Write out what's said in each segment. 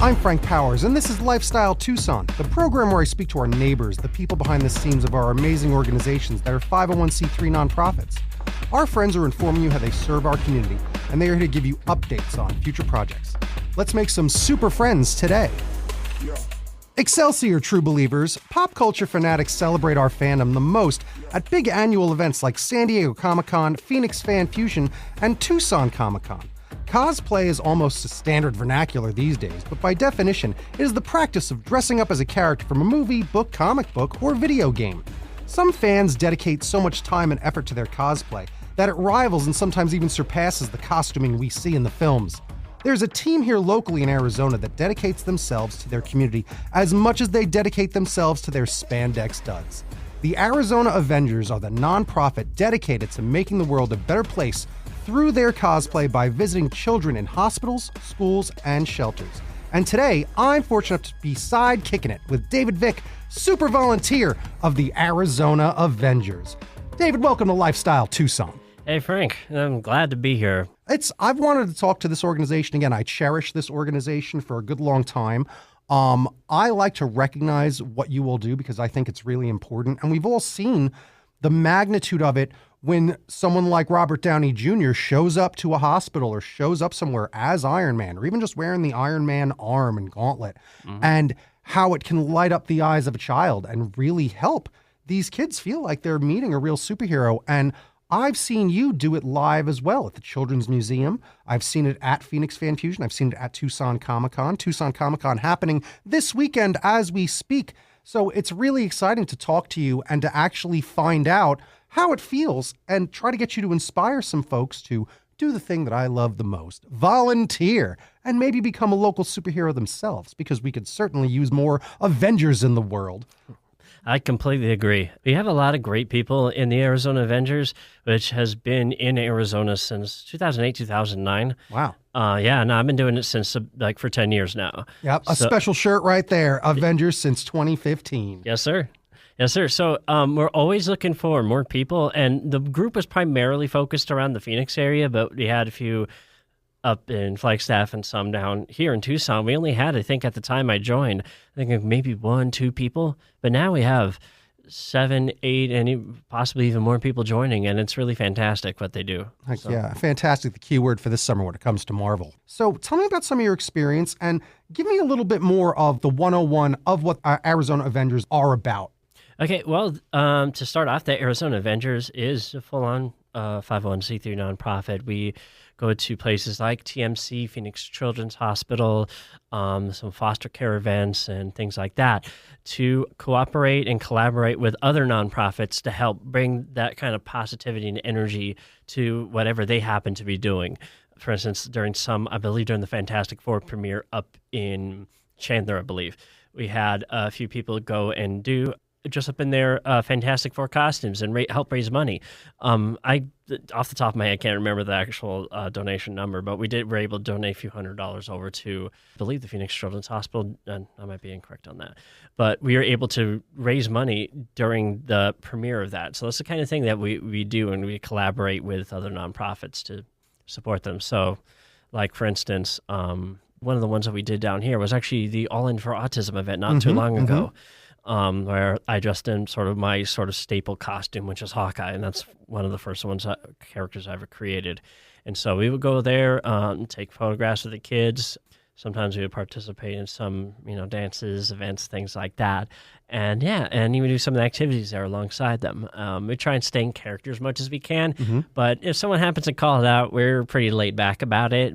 I'm Frank Powers, and this is Lifestyle Tucson, the program where I speak to our neighbors, the people behind the scenes of our amazing organizations that are 501c3 nonprofits. Our friends are informing you how they serve our community, and they are here to give you updates on future projects. Let's make some super friends today. Excelsior, true believers. Pop culture fanatics celebrate our fandom the most at big annual events like San Diego Comic-Con, Phoenix Fan Fusion, and Tucson Comic-Con. Cosplay is almost a standard vernacular these days, but by definition, it is the practice of dressing up as a character from a movie, book, comic book, or video game. Some fans dedicate so much time and effort to their cosplay that it rivals and sometimes even surpasses the costuming we see in the films. There's a team here locally in Arizona that dedicates themselves to their community as much as they dedicate themselves to their spandex duds. The Arizona Avengers are the nonprofit dedicated to making the world a better place through their cosplay by visiting children in hospitals, schools, and shelters. And today, I'm fortunate to be sidekicking it with David Vick, super volunteer of the Arizona Avengers. David, welcome to Lifestyle Tucson. Hey, Frank. I'm glad to be here. I've wanted to talk to this organization again. I cherish this organization for a good long time. I like to recognize what you all do because I think it's really important. And we've all seen the magnitude of it when someone like Robert Downey Jr. shows up to a hospital or shows up somewhere as Iron Man, or even just wearing the Iron Man arm and gauntlet, and how it can light up the eyes of a child and really help these kids feel like they're meeting a real superhero. And I've seen you do it live as well at the Children's Museum. I've seen it at Phoenix Fan Fusion. I've seen it at Tucson Comic-Con. Tucson Comic-Con happening this weekend as we speak. So it's really exciting to talk to you and to actually find out how it feels and try to get you to inspire some folks to do the thing that I love the most, volunteer, and maybe become a local superhero themselves, because we could certainly use more Avengers in the world. I completely agree. We have a lot of great people in the Arizona Avengers, which has been in Arizona since 2008, 2009. Wow. I've been doing it since for 10 years now. Yep, a special shirt right there, Avengers since 2015. Yes, sir. Yes, sir. So we're always looking for more people, and the group was primarily focused around the Phoenix area, but we had a few up in Flagstaff and some down here in Tucson. We only had, I think at the time I joined, maybe 1-2 people, but now we have 7, 8, and possibly even more people joining, and it's really fantastic what they do. Yeah, fantastic, the key word for this summer when it comes to Marvel. So tell me about some of your experience, and give me a little bit more of the 101 of what our Arizona Avengers are about. Okay, well, to start off, the Arizona Avengers is a full-on 501c3 nonprofit. We go to places like TMC, Phoenix Children's Hospital, some foster care events and things like that, to cooperate and collaborate with other nonprofits to help bring that kind of positivity and energy to whatever they happen to be doing. For instance, during the Fantastic Four premiere up in Chandler, I believe, we had a few people go and dress up in their Fantastic Four costumes and help raise money. Off the top of my head, I can't remember the actual donation number, but were able to donate a few $100s over to, I believe, the Phoenix Children's Hospital, and I might be incorrect on that. But we were able to raise money during the premiere of that. So that's the kind of thing that we do, and we collaborate with other nonprofits to support them. So, like, for instance, one of the ones that we did down here was actually the All In for Autism event not too long ago. Where I dressed in my staple costume, which is Hawkeye, and that's one of the first characters I ever created. And so we would go there, take photographs of the kids. Sometimes we would participate in some, dances, events, things like that. And even do some of the activities there alongside them. We try and stay in character as much as we can. But if someone happens to call it out, we're pretty laid back about it.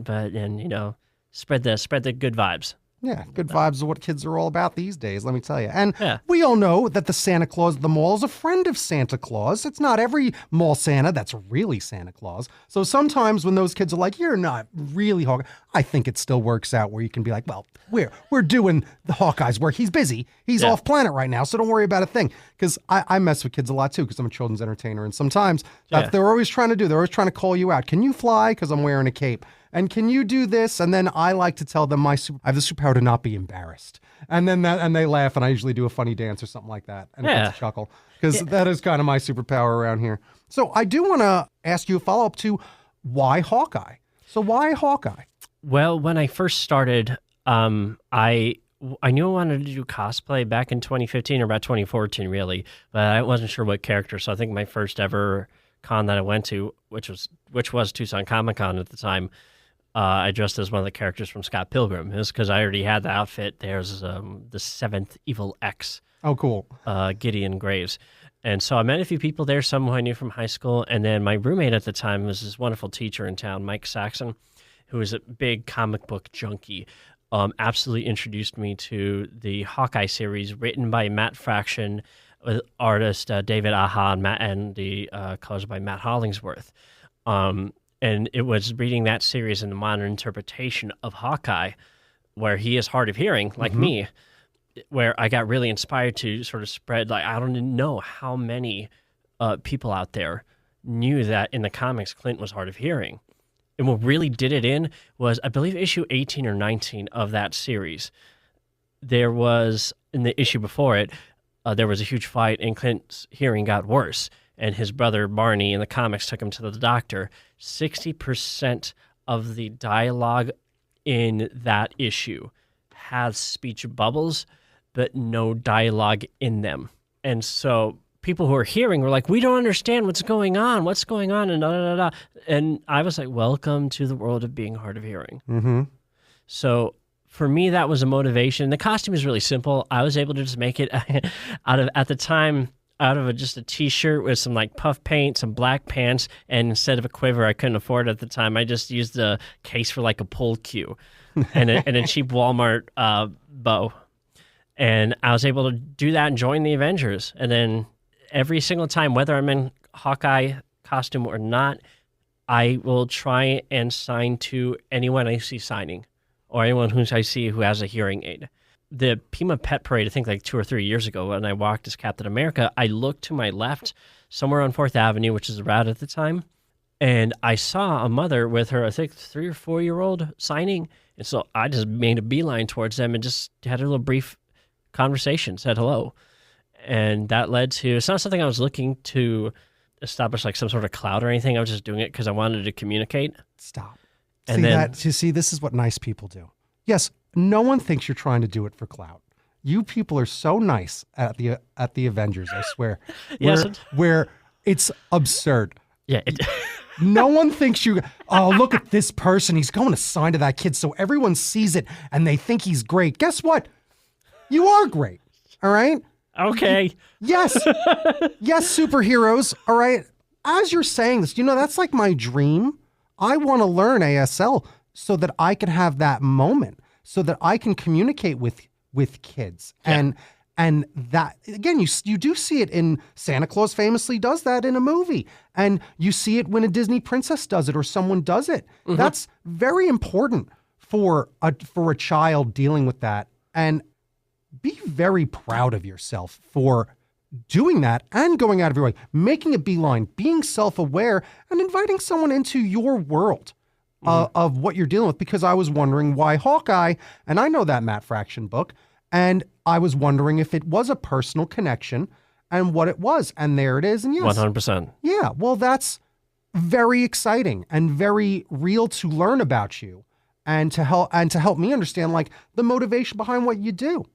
Spread the good vibes. Yeah, good vibes are what kids are all about these days, let me tell you. And we all know that the Santa Claus at the mall is a friend of Santa Claus. It's not every mall Santa that's really Santa Claus. So sometimes when those kids are like, you're not really Hawkeye, I think it still works out where you can be like, well, we're doing the Hawkeye's work. He's busy. He's off planet right now, so don't worry about a thing. Because I mess with kids a lot too, because I'm a children's entertainer. And sometimes they're always trying to call you out. Can you fly? Because I'm wearing a cape. And can you do this? And then I like to tell them I have the superpower to not be embarrassed. And then they laugh, and I usually do a funny dance or something like that. And it's a chuckle, because that is kind of my superpower around here. So I do want to ask you a follow-up to why Hawkeye? So why Hawkeye? Well, when I first started I knew I wanted to do cosplay back in 2015 or about 2014, really, but I wasn't sure what character. So I think my first ever con that I went to, which was Tucson Comic-Con at the time, I dressed as one of the characters from Scott Pilgrim. It was because I already had the outfit. There's the seventh Evil X. Oh, cool. Gideon Graves. And so I met a few people there, some who I knew from high school. And then my roommate at the time was this wonderful teacher in town, Mike Saxon, who was a big comic book junkie. Absolutely introduced me to the Hawkeye series written by Matt Fraction, with artist David Aha and the colors by Matt Hollingsworth. And it was reading that series and the modern interpretation of Hawkeye, where he is hard of hearing, like me, where I got really inspired to sort of spread, like, I don't even know how many people out there knew that in the comics Clint was hard of hearing. And what really did it in was, I believe, issue 18 or 19 of that series. There was, in the issue before it, there was a huge fight, and Clint's hearing got worse. And his brother, Barney, in the comics took him to the doctor. 60% of the dialogue in that issue has speech bubbles, but no dialogue in them. And so people who are hearing were like, we don't understand what's going on, and da, da, da, da. And I was like, welcome to the world of being hard of hearing. Mm-hmm. So for me, that was a motivation. The costume is really simple. I was able to just make it at the time, just a t-shirt with some like puff paint, some black pants, and instead of a quiver I couldn't afford at the time, I just used a case for like a pull cue and a cheap Walmart bow. And I was able to do that and join the Avengers. And then every single time, whether I'm in Hawkeye costume or not, I will try and sign to anyone I see signing or anyone who I see who has a hearing aid. The Pima Pet Parade, I think like 2 or 3 years ago, when I walked as Captain America, I looked to my left somewhere on 4th Avenue, which is the route at the time, and I saw a mother with her, I think, 3 or 4-year-old signing. And so I just made a beeline towards them and just had a little brief conversation, said hello. And that led to, it's not something I was looking to establish like some sort of clout or anything. I was just doing it because I wanted to communicate. Stop. And then, this is what nice people do. Yes, no one thinks you're trying to do it for clout. You people are so nice at the Avengers, I swear. Yes. Where it's absurd. Yeah. No one thinks oh, look at this person. He's going to sign to that kid so everyone sees it and they think he's great. Guess what? You are great. All right? Okay. Yes. Yes, superheroes. All right. As you're saying this, that's like my dream. I want to learn ASL so that I can have that moment, so that I can communicate with kids. Yeah. And that, again, you do see it in Santa Claus famously does that in a movie. And you see it when a Disney princess does it or someone does it. Mm-hmm. That's very important for a child dealing with that. And be very proud of yourself for doing that and going out of your way, making a beeline, being self-aware, and inviting someone into your world of what you're dealing with. Because I was wondering why Hawkeye, and I know that Matt Fraction book, and I was wondering if it was a personal connection and what it was. And there it is. And yes, 100%. Yeah, well, that's very exciting and very real to learn about you and to help me understand like the motivation behind what you do.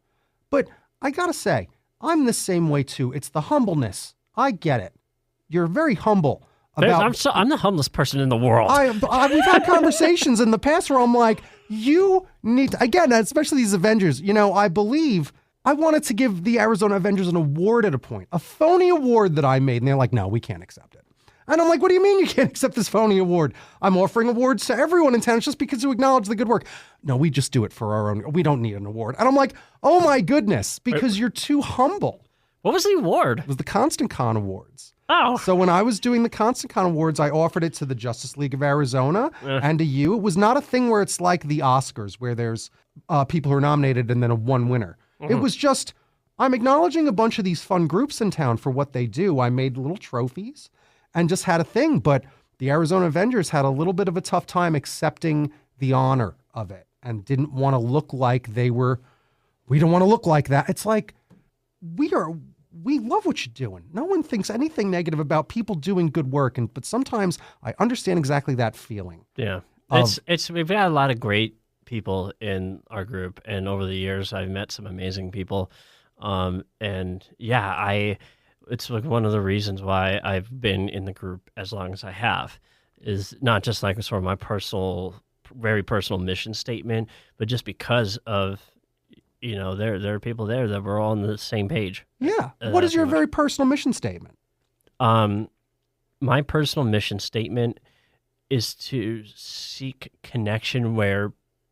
But I gotta say, I'm the same way too. It's the humbleness. I get it. You're very humble. I'm the humblest person in the world. We've had conversations in the past where I'm like, you need to, again, especially these Avengers. I believe I wanted to give the Arizona Avengers an award at a point, a phony award that I made, and they're like, no, we can't accept it. And I'm like, what do you mean you can't accept this phony award? I'm offering awards to everyone in town just because you acknowledge the good work. No, we just do it for our own. We don't need an award. And I'm like, oh my goodness, because you're too humble. What was the award? It was the Constant Con Awards. Oh. So when I was doing the Constant Con Awards, I offered it to the Justice League of Arizona and to you. It was not a thing where it's like the Oscars, where there's people who are nominated and then one winner. Mm-hmm. It was just, I'm acknowledging a bunch of these fun groups in town for what they do. I made little trophies and just had a thing. But the Arizona Avengers had a little bit of a tough time accepting the honor of it and didn't want to look like we don't want to look like that. It's like, we love what you're doing. No one thinks anything negative about people doing good work. But sometimes I understand exactly that feeling. Yeah. We've got a lot of great people in our group, and over the years, I've met some amazing people. And yeah, it's like one of the reasons why I've been in the group as long as I have, is not just like sort of my very personal mission statement, but just because of, there are people there that we're all on the same page. Yeah. What is your very personal mission statement? My personal mission statement is to seek connection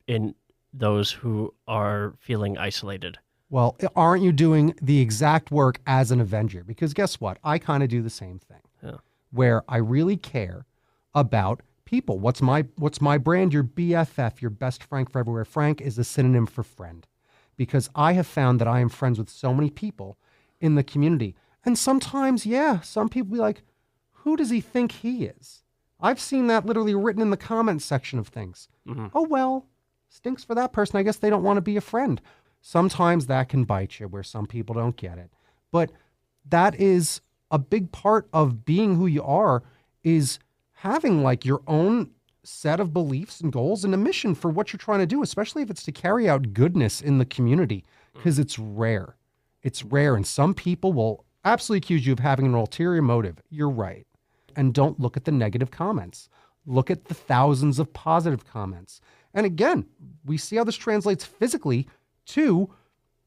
in those who are feeling isolated. Well, aren't you doing the exact work as an Avenger? Because guess what? I kind of do the same thing. Yeah. Where I really care about people. What's my brand? Your BFF, your best Frank for everywhere. Frank is a synonym for friend. Because I have found that I am friends with so many people in the community. And sometimes, some people be like, who does he think he is? I've seen that literally written in the comments section of things. Mm-hmm. Oh, well, stinks for that person. I guess they don't want to be a friend. Sometimes that can bite you where some people don't get it. But that is a big part of being who you are, is having like your own set of beliefs and goals and a mission for what you're trying to do, especially if it's to carry out goodness in the community, because it's rare. It's rare. And some people will absolutely accuse you of having an ulterior motive. You're right. And don't look at the negative comments. Look at the thousands of positive comments. And again, we see how this translates physically to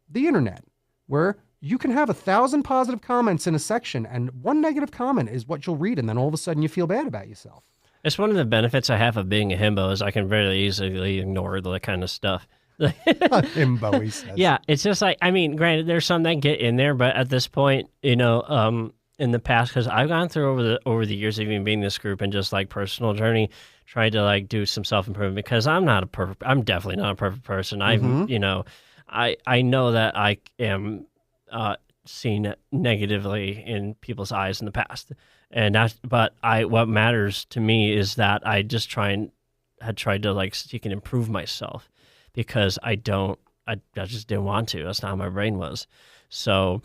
the internet, where you can have 1,000 positive comments in a section and one negative comment is what you'll read, and then all of a sudden you feel bad about yourself. It's one of the benefits I have of being a himbo is I can very easily ignore that kind of stuff. Himbo, he says. Yeah, it's just like, I mean, granted, there's some that get in there, but at this point, in the past, because I've gone through over the years of even being in this group and just like personal journey, tried to like do some self-improvement, because I'm definitely not a perfect person. Mm-hmm. I know that I am seen negatively in people's eyes in the past, what matters to me is that I just had tried to like seek and improve myself, because I just didn't want to. That's not how my brain was. So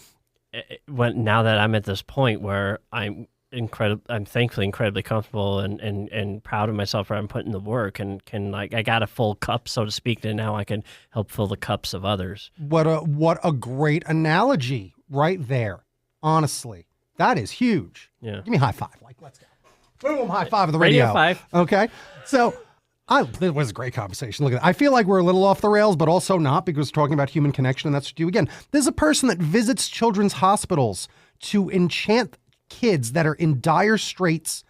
now that I'm at this point where I'm thankfully incredibly comfortable and proud of myself, where I'm putting the work and can, like, I got a full cup, so to speak, and now I can help fill the cups of others. What a great analogy right there. Honestly, that is huge. Yeah. Give me a high five. Like, let's go. Boom, high five of the radio. Radio five. Okay. So it was a great conversation. Look at that. I feel like we're a little off the rails, but also not, because we're talking about human connection, and that's what you do. Again, there's a person that visits children's hospitals to enchant kids that are in dire straits,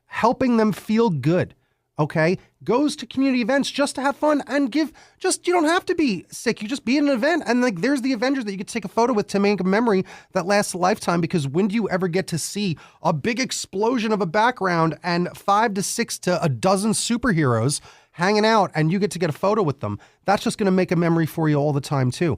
helping them feel good, okay? Goes to community events just to have fun and you don't have to be sick. You just be at an event, and like there's the Avengers that you could take a photo with to make a memory that lasts a lifetime, because when do you ever get to see a big explosion of a background and 5 to 6 to a dozen superheroes hanging out and you get to get a photo with them? That's just going to make a memory for you all the time too.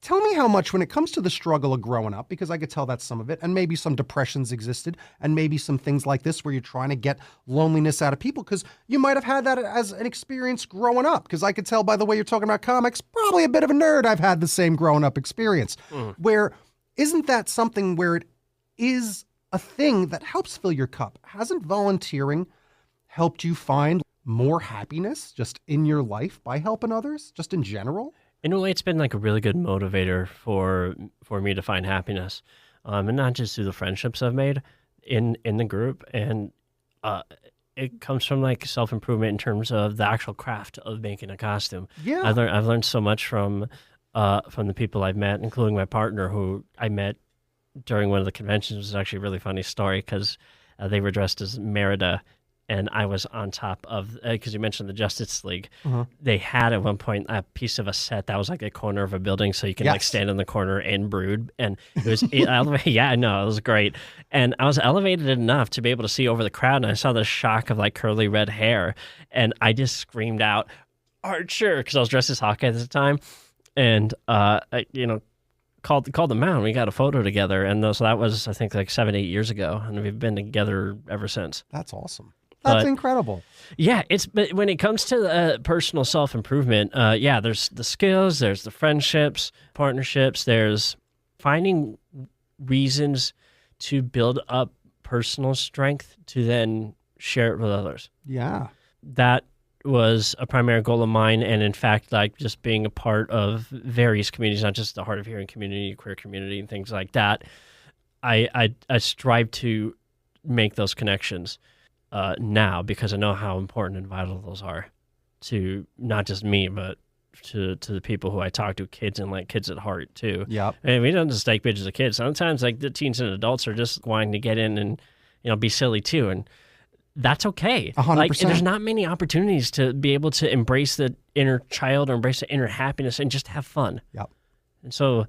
Tell me how much, when it comes to the struggle of growing up, because I could tell that's some of it, and maybe some depressions existed, and maybe some things like this where you're trying to get loneliness out of people, because you might have had that as an experience growing up, because I could tell by the way you're talking about comics, probably a bit of a nerd. I've had the same growing up experience. Where isn't that something where it is a thing that helps fill your cup? Hasn't volunteering helped you find more happiness just in your life by helping others, just in general? In a way, it's been like a really good motivator for me to find happiness, and not just through the friendships I've made in the group. And it comes from like self-improvement in terms of the actual craft of making a costume. Yeah, I've learned so much from the people I've met, including my partner, who I met during one of the conventions. It was actually a really funny story, because they were dressed as Merida, and I was on top of, because you mentioned the Justice League. They had at one point a piece of a set that was like a corner of a building, so you can like stand in the corner and brood. And it was, yeah, no, it was great. And I was elevated enough to be able to see over the crowd, and I saw the shock of like curly red hair, and I just screamed out, "Archer!" because I was dressed as Hawkeye at the time, and called them out. And we got a photo together, and so that was, I think, like 7-8 years ago, and we've been together ever since. That's awesome. That's incredible. Yeah, but when it comes to personal self-improvement, there's the skills, there's the friendships, partnerships, there's finding reasons to build up personal strength to then share it with others. Yeah. That was a primary goal of mine, and in fact, like just being a part of various communities, not just the hard of hearing community, queer community, and things like that. I strive to make those connections now, because I know how important and vital those are to not just me, but to the people who I talk to, kids and like kids at heart too. Yep. And we don't just take pictures of kids. Sometimes like the teens and adults are just wanting to get in and be silly too, and that's okay. 100%. Like, there's not many opportunities to be able to embrace the inner child or embrace the inner happiness and just have fun. Yep. And so,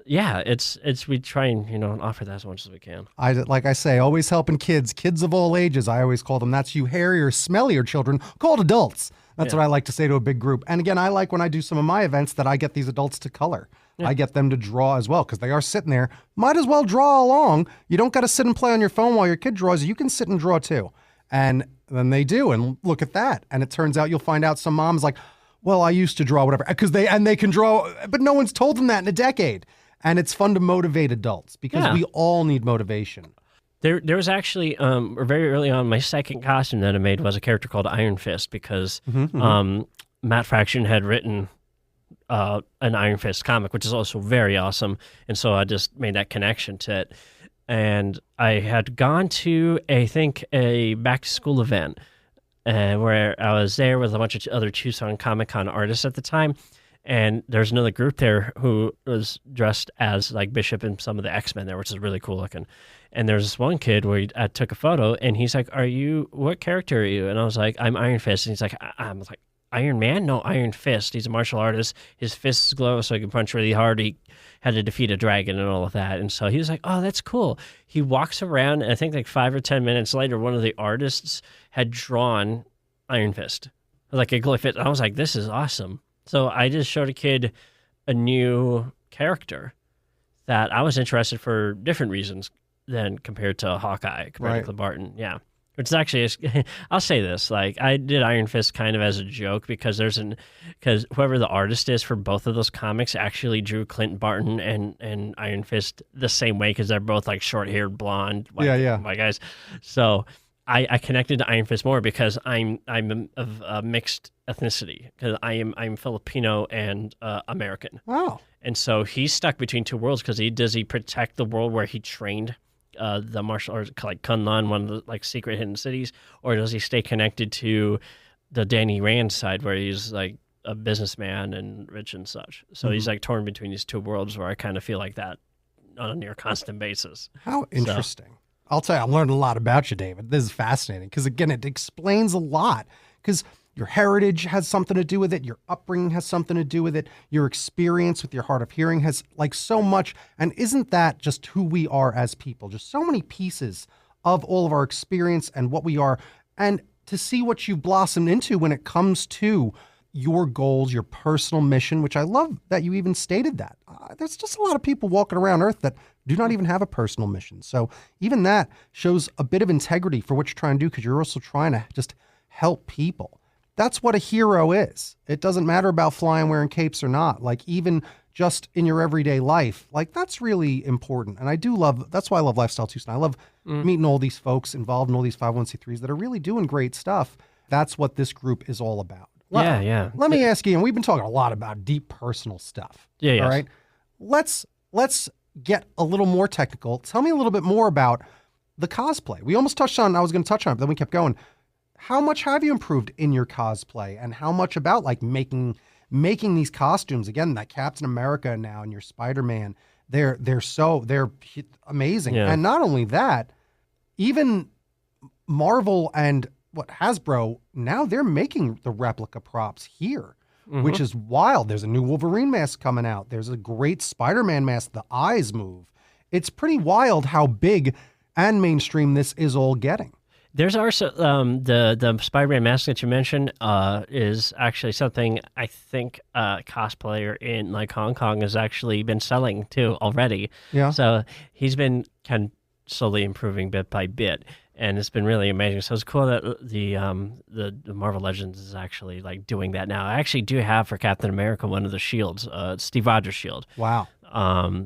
yeah, it's we try and offer that as much as we can. Like I say, always helping kids of all ages. I always call them. That's you hairier, smellier children called adults. That's what I like to say to a big group. And again, I like when I do some of my events that I get these adults to color. Yeah. I get them to draw as well, because they are sitting there. Might as well draw along. You don't got to sit and play on your phone while your kid draws. You can sit and draw too. And then they do, and look at that. And it turns out you'll find out some mom's like, well, I used to draw whatever, because they can draw, but no one's told them that in a decade. And it's fun to motivate adults, because we all need motivation. There was actually, very early on, my second costume that I made was a character called Iron Fist, because Matt Fraction had written an Iron Fist comic, which is also very awesome. And so I just made that connection to it. And I had gone to, I think, a back-to-school event where I was there with a bunch of other Tucson Comic-Con artists at the time. And there's another group there who was dressed as like Bishop and some of the X-Men there, which is really cool looking. And there's this one kid where I took a photo, and he's like, what character are you? And I was like, I'm Iron Fist. And he's like, I'm like, Iron Man? No, Iron Fist. He's a martial artist. His fists glow so he can punch really hard. He had to defeat a dragon and all of that. And so he was like, oh, that's cool. He walks around, and I think like 5 or 10 minutes later, one of the artists had drawn Iron Fist, like a glyph. And I was like, this is awesome. So I just showed a kid a new character that I was interested for different reasons than compared to Hawkeye, compared to Clint Barton. Yeah. Which is actually, I'll say this, like I did Iron Fist kind of as a joke, because because whoever the artist is for both of those comics actually drew Clint Barton and Iron Fist the same way, because they're both like short-haired, blonde, white guys. So I connected to Iron Fist more because I'm of a mixed ethnicity, because I'm Filipino and American. Wow. And so he's stuck between two worlds, because does he protect the world where he trained the martial arts, like Kunlun, one of the like secret hidden cities, or does he stay connected to the Danny Rand side, where he's like a businessman and rich and such? So he's like torn between these two worlds, where I kind of feel like that on a near constant basis. How interesting. So, I'll tell you, I learned a lot about you, David. This is fascinating, because again, it explains a lot, because your heritage has something to do with it. Your upbringing has something to do with it. Your experience with your hard of hearing has like so much. And isn't that just who we are as people? Just so many pieces of all of our experience and what we are. And to see what you blossomed into when it comes to your goals, your personal mission, which I love that you even stated that. There's just a lot of people walking around Earth that do not even have a personal mission. So even that shows a bit of integrity for what you're trying to do, because you're also trying to just help people. That's what a hero is. It doesn't matter about flying, wearing capes or not. Like even just in your everyday life, like that's really important. And I do love, that's why I love Lifestyle Tucson. I love meeting all these folks involved in all these 501c3s that are really doing great stuff. That's what this group is all about. Yeah. Let me ask you, and we've been talking a lot about deep personal stuff. Yeah. All right. Let's get a little more technical. Tell me a little bit more about the cosplay. We almost touched on, I was going to touch on it, but then we kept going. How much have you improved in your cosplay, and how much about like making these costumes? Again, that Captain America now and your Spider-Man, they're amazing. Yeah. And not only that, even Marvel and Hasbro, now they're making the replica props here, which is wild. There's a new Wolverine mask coming out. There's a great Spider-Man mask. The eyes move. It's pretty wild how big and mainstream this is all getting. There's also the Spider-Man mask that you mentioned is actually something I think a cosplayer in like Hong Kong has actually been selling too already. Yeah. So he's been kind of slowly improving bit by bit, and it's been really amazing. So it's cool that the Marvel Legends is actually like doing that now. I actually do have for Captain America one of the shields, Steve Rogers shield. Wow.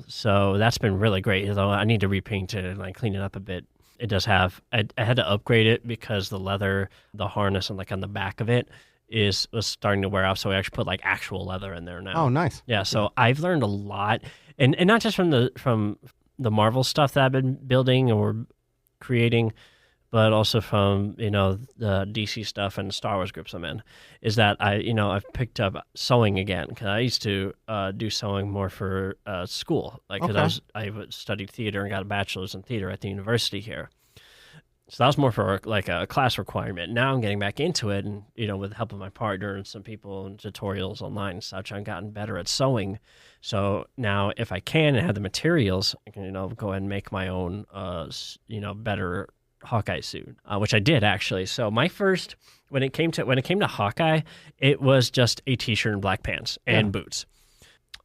So that's been really great. Although I need to repaint it and like clean it up a bit. It does have, I had to upgrade it because the leather, the harness, and like on the back of it was starting to wear off. So we actually put like actual leather in there now. Oh, nice. Yeah. So I've learned a lot, and not just from the Marvel stuff that I've been building or creating, but also from, the DC stuff and the Star Wars groups I'm in, is that I've picked up sewing again, because I used to do sewing more for school, like, because I studied theater and got a bachelor's in theater at the university here. So that was more for like a class requirement. Now I'm getting back into it, and with the help of my partner and some people and tutorials online and such, I've gotten better at sewing. So now, if I can and have the materials, I can go ahead and make my own better Hawkeye suit, which I did actually. So my first, when it came to Hawkeye, it was just a t-shirt and black pants and boots.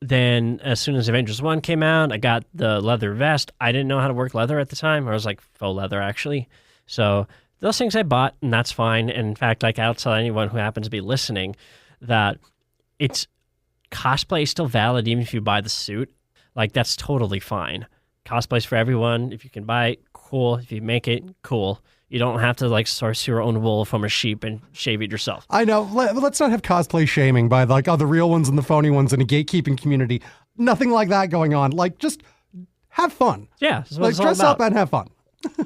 Then as soon as Avengers 1 came out, I got the leather vest. I didn't know how to work leather at the time. I was like faux leather actually. So those things I bought, and that's fine. And in fact, like, I'll tell anyone who happens to be listening that cosplay is still valid even if you buy the suit. Like, that's totally fine. Cosplay's for everyone. If you can buy it, cool. If you make it, cool. You don't have to like source your own wool from a sheep and shave it yourself. I know. Let's not have cosplay shaming by like the real ones and the phony ones in a gatekeeping community. Nothing like that going on. Like, just have fun. Yeah. That's what like, it's all dress about. up and have fun.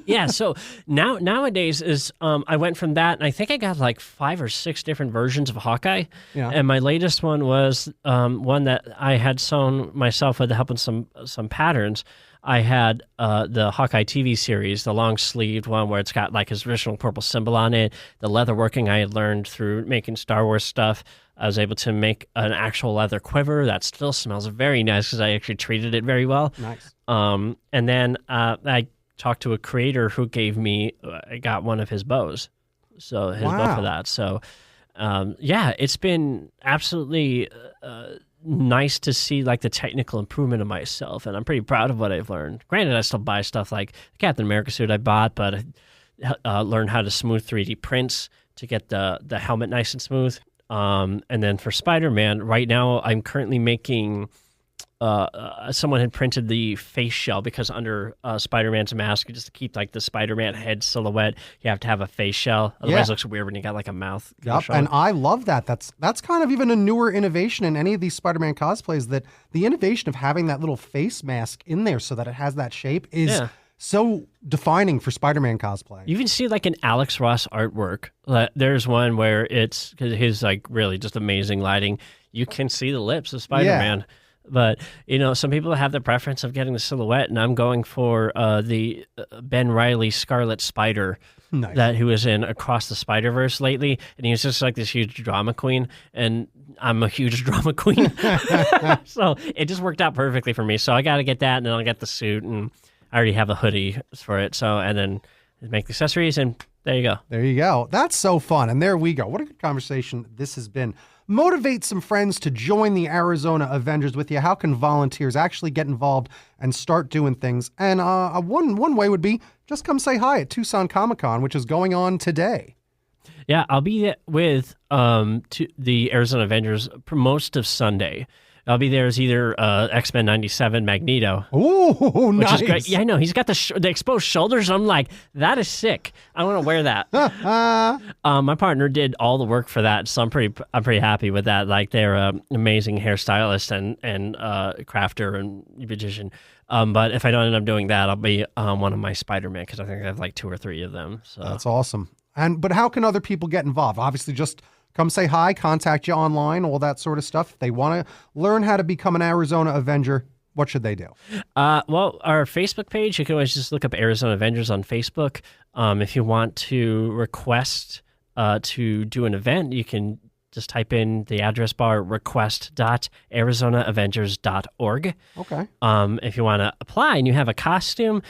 Yeah, so nowadays is I went from that, and I think I got like 5 or 6 different versions of Hawkeye. Yeah. And my latest one was one that I had sewn myself with the help of some patterns. I had the Hawkeye TV series, the long-sleeved one where it's got like his original purple symbol on it. The leather working I had learned through making Star Wars stuff. I was able to make an actual leather quiver that still smells very nice because I actually treated it very well. Nice. And then I talked to a creator who gave me, I got one of his bows. So his bow for that. So it's been absolutely nice to see like the technical improvement of myself. And I'm pretty proud of what I've learned. Granted, I still buy stuff like the Captain America suit I bought, but I learned how to smooth 3D prints to get the helmet nice and smooth. And then for Spider-Man, right now I'm currently making... someone had printed the face shell, because under Spider-Man's mask, just to keep like the Spider-Man head silhouette, you have to have a face shell. Otherwise, it looks weird when you got like a mouth. Yep, and I love that. That's kind of even a newer innovation in any of these Spider-Man cosplays. That the innovation of having that little face mask in there so that it has that shape is so defining for Spider-Man cosplay. You can see like an Alex Ross artwork. There's one where it's, because his like really just amazing lighting, you can see the lips of Spider-Man. Yeah. But, some people have the preference of getting the silhouette, and I'm going for the Ben Reilly Scarlet Spider who was in Across the Spider-Verse lately, and he was just like this huge drama queen, and I'm a huge drama queen. So it just worked out perfectly for me. So I got to get that, and then I'll get the suit, and I already have a hoodie for it. So, and then make the accessories, and there you go. There you go. That's so fun. And there we go. What a good conversation this has been. Motivate some friends to join the Arizona Avengers with you. How can volunteers actually get involved and start doing things? And one way would be just come say hi at Tucson Comic-Con, which is going on today. Yeah, I'll be with the Arizona Avengers for most of Sunday. I'll be there as either X-Men 97 Magneto. Oh, nice. Which is great. Yeah, I know. He's got the exposed shoulders. I'm like, that is sick. I want to wear that. My partner did all the work for that, so I'm pretty happy with that. Like, they're an amazing hairstylist and crafter and magician. But if I don't end up doing that, I'll be one of my Spider-Man, because I think I have like 2 or 3 of them. So that's awesome. But how can other people get involved? Obviously, just come say hi, contact you online, all that sort of stuff. If they want to learn how to become an Arizona Avenger, what should they do? Well, our Facebook page, you can always just look up Arizona Avengers on Facebook. If you want to request to do an event, you can just type in the address bar request.arizonaavengers.org. Okay. If you want to apply and you have a costume,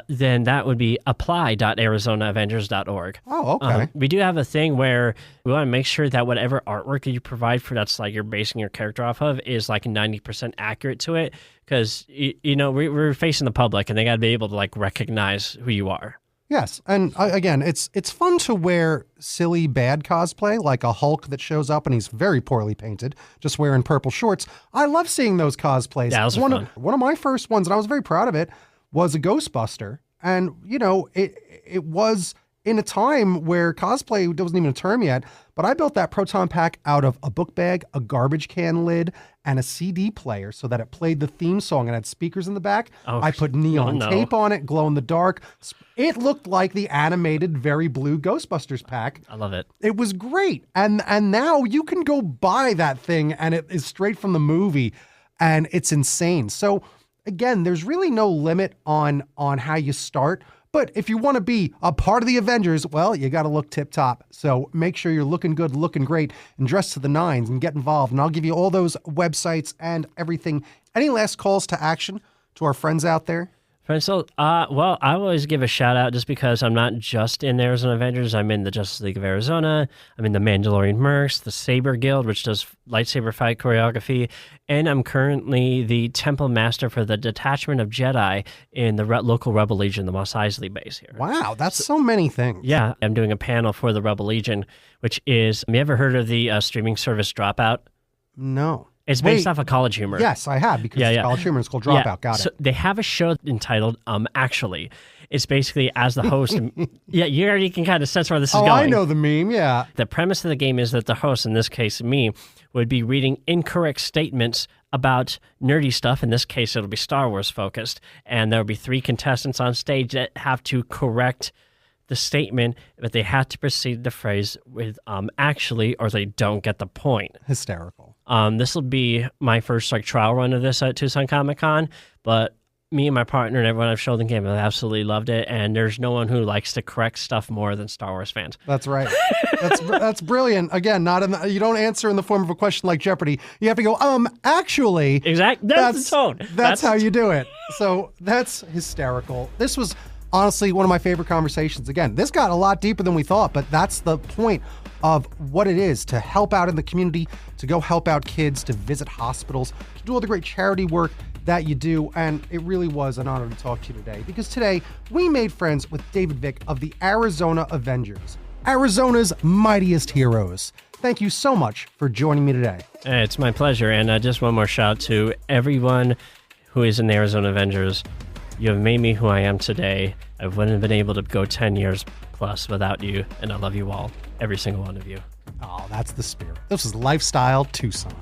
then that would be apply.arizonaavengers.org. Oh, okay. We do have a thing where we want to make sure that whatever artwork that you provide for that's like you're basing your character off of is like 90% accurate to it, because we're facing the public and they got to be able to like recognize who you are. Yes, and again, it's fun to wear silly bad cosplay, like a Hulk that shows up and he's very poorly painted, just wearing purple shorts. I love seeing those cosplays. Yeah, those are fun. One of my first ones, and I was very proud of it, was a Ghostbuster, and it was in a time where cosplay wasn't even a term yet, but I built that proton pack out of a book bag, a garbage can lid, and a CD player so that it played the theme song and had speakers in the back. I put neon tape on it, glow in the dark. It looked like the animated Very Blue Ghostbusters pack. I love it. It was great. And now you can go buy that thing and it is straight from the movie and it's insane. So again, there's really no limit on how you start. But if you want to be a part of the Avengers, well, you got to look tip top. So make sure you're looking good, looking great, and dressed to the nines and get involved. And I'll give you all those websites and everything. Any last calls to action to our friends out there? So, well, I always give a shout out just because I'm not just in the Arizona Avengers. I'm in the Justice League of Arizona. I'm in the Mandalorian Mercs, the Saber Guild, which does lightsaber fight choreography. And I'm currently the Temple Master for the Detachment of Jedi in the local Rebel Legion, the Mos Eisley base here. Wow, that's so many things. Yeah, I'm doing a panel for the Rebel Legion, which is, have you ever heard of the streaming service Dropout? No. It's based off of College Humor. Yes, I have, because it's College Humor. It's called Dropout. Got it. So they have a show entitled Actually. It's basically as the host. Yeah, you already can kind of sense where this is going. I know the meme, yeah. The premise of the game is that the host, in this case me, would be reading incorrect statements about nerdy stuff. In this case, it'll be Star Wars focused. And there'll be 3 contestants on stage that have to correct the statement, but they have to precede the phrase with actually, or they don't get the point. Hysterical. This will be my first trial run of this at Tucson Comic-Con, but me and my partner and everyone I've shown the game have absolutely loved it, and there's no one who likes to correct stuff more than Star Wars fans. That's right. That's brilliant. Again, you don't answer in the form of a question like Jeopardy. You have to go, actually. Exactly. That's the tone. That's how you do it. So that's hysterical. This was honestly one of my favorite conversations. Again, this got a lot deeper than we thought, but that's the point of what it is, to help out in the community, to go help out kids, to visit hospitals, to do all the great charity work that you do. And it really was an honor to talk to you today, because today we made friends with David Vick of the Arizona Avengers, Arizona's mightiest heroes. Thank you so much for joining me today. It's my pleasure. And just one more shout to everyone who is in the Arizona Avengers. You have made me who I am today. I wouldn't have been able to go 10 years plus without you, and I love you all, every single one of you. Oh, that's the spirit. This is Lifestyle Tucson.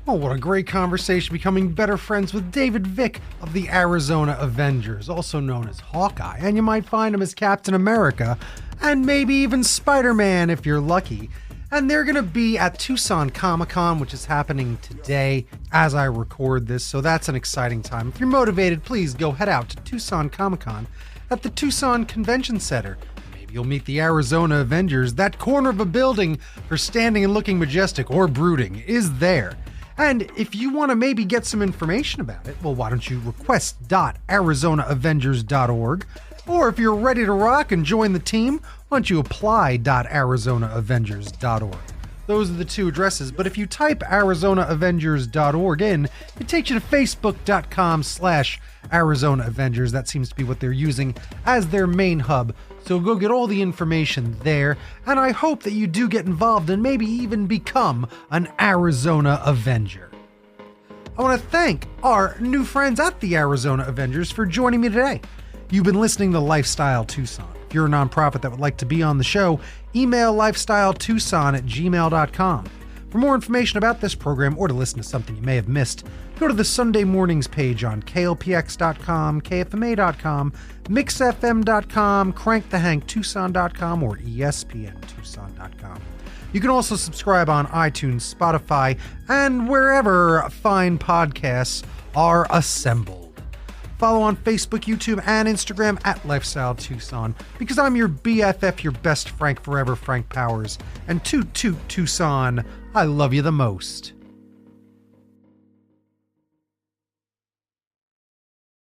Oh, what a great conversation, becoming better friends with David Vick of the Arizona Avengers, also known as Hawkeye, and you might find him as Captain America, and maybe even Spider-Man if you're lucky. And they're going to be at Tucson Comic-Con, which is happening today as I record this, so that's an exciting time. If you're motivated, please go head out to Tucson Comic-Con at the Tucson Convention Center. Maybe you'll meet the Arizona Avengers. That corner of a building for standing and looking majestic or brooding is there. And if you want to maybe get some information about it, well, why don't you request.arizonaavengers.org? Or if you're ready to rock and join the team, why don't you apply.arizonaavengers.org? Those are the 2 addresses, but if you type arizonaavengers.org in, it takes you to facebook.com/Arizona Avengers. That seems to be what they're using as their main hub. So go get all the information there, and I hope that you do get involved and maybe even become an Arizona Avenger. I want to thank our new friends at the Arizona Avengers for joining me today. You've been listening to Lifestyle Tucson. If you're a nonprofit that would like to be on the show, email lifestyletucson@gmail.com. For more information about this program or to listen to something you may have missed, go to the Sunday Mornings page on klpx.com, kfma.com, mixfm.com, crankthehanktucson.com, or espntucson.com. You can also subscribe on iTunes, Spotify, and wherever fine podcasts are assembled. Follow on Facebook, YouTube, and Instagram at Lifestyle Tucson, because I'm your BFF, your best Frank forever, Frank Powers. And toot toot Tucson, I love you the most.